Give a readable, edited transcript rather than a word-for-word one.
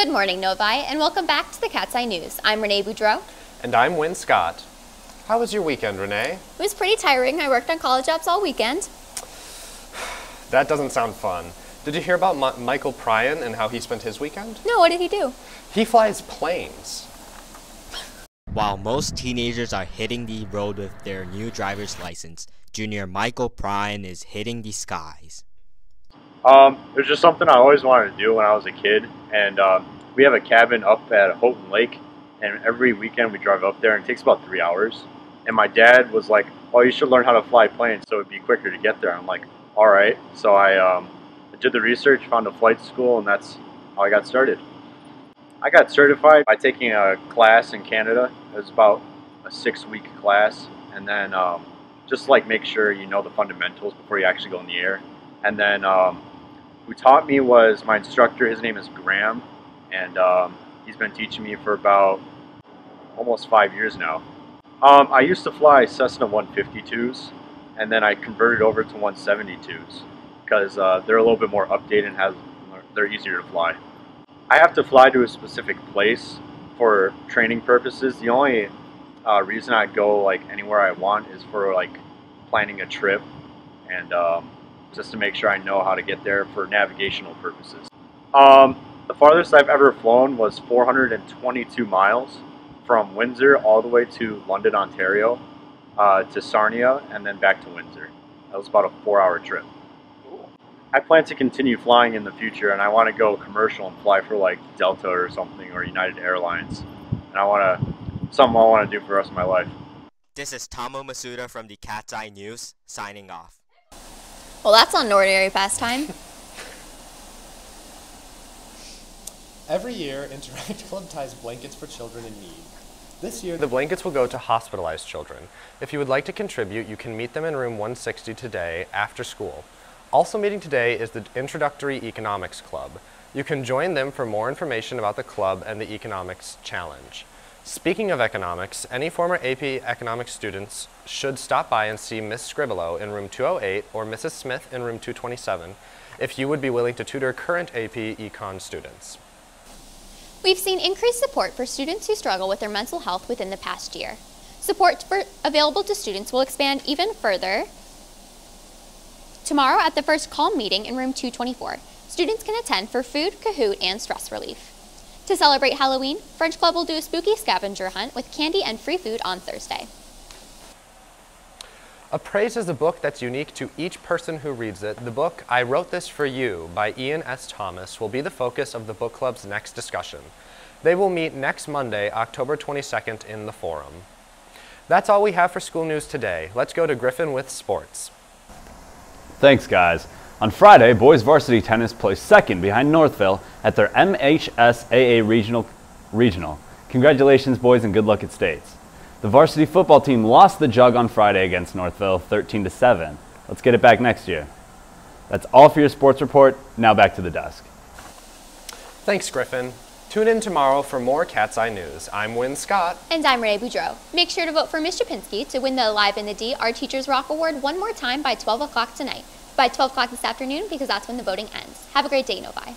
Good morning, Novi, and welcome back to the Cat's Eye News. I'm Renee Boudreau. And I'm Wynn Scott. How was your weekend, Renee? It was pretty tiring. I worked on college apps all weekend. That doesn't sound fun. Did you hear about Michael Pryan and how he spent his weekend? No, what did he do? He flies planes. While most teenagers are hitting the road with their new driver's license, junior Michael Pryan is hitting the skies. It was just something I always wanted to do when I was a kid, and we have a cabin up at Houghton Lake, and every weekend we drive up there, and it takes about 3 hours. And my dad was like, "Oh, you should learn how to fly planes so it'd be quicker to get there." I'm like, "All right." So I did the research, found a flight school, and that's how I got started. I got certified by taking a class in Canada. It was about a 6-week class, and then just like make sure you know the fundamentals before you actually go in the air. And then who taught me was my instructor. His name is Graham, and he's been teaching me for about almost 5 years now. I used to fly Cessna 152s, and then I converted over to 172s because they're a little bit more updated and they're easier to fly. I have to fly to a specific place for training purposes. The only reason I go like anywhere I want is for like planning a trip and just to make sure I know how to get there for navigational purposes. The farthest I've ever flown was 422 miles from Windsor all the way to London, Ontario, to Sarnia, and then back to Windsor. That was about a 4-hour trip. I plan to continue flying in the future, and I want to go commercial and fly for like Delta or something, or United Airlines. And something I want to do for the rest of my life. This is Tomo Masuda from the Cat's Eye News, signing off. Well, that's not an ordinary pastime. Every year, Interact Club ties blankets for children in need. This year, The blankets will go to hospitalized children. If you would like to contribute, you can meet them in room 160 today after school. Also meeting today is the Introductory Economics Club. You can join them for more information about the club and the Economics Challenge. Speaking of economics, any former AP Economics students should stop by and see Miss Scribolo in room 208 or Mrs. Smith in room 227 if you would be willing to tutor current AP Econ students. We've seen increased support for students who struggle with their mental health within the past year. Support available to students will expand even further tomorrow at the first Calm meeting in room 224. Students can attend for food, Kahoot, and stress relief. To celebrate Halloween, French Club will do a spooky scavenger hunt with candy and free food on Thursday. Appraise is a book that's unique to each person who reads it. The book, I Wrote This For You, by Ian S. Thomas, will be the focus of the book club's next discussion. They will meet next Monday, October 22nd in the Forum. That's all we have for school news today. Let's go to Griffin with sports. Thanks, guys. On Friday, boys varsity tennis placed second behind Northville at their MHSAA Regional. Congratulations, boys, and good luck at States. The varsity football team lost the jug on Friday against Northville, 13-7. Let's get it back next year. That's all for your sports report. Now back to the desk. Thanks, Griffin. Tune in tomorrow for more Cat's Eye News. I'm Wynn Scott. And I'm Renee Boudreau. Make sure to vote for Ms. Japinski to win the Alive in the D Our Teachers Rock Award one more time by 12 o'clock tonight. By 12 o'clock this afternoon, because that's when the voting ends. Have a great day, Novi.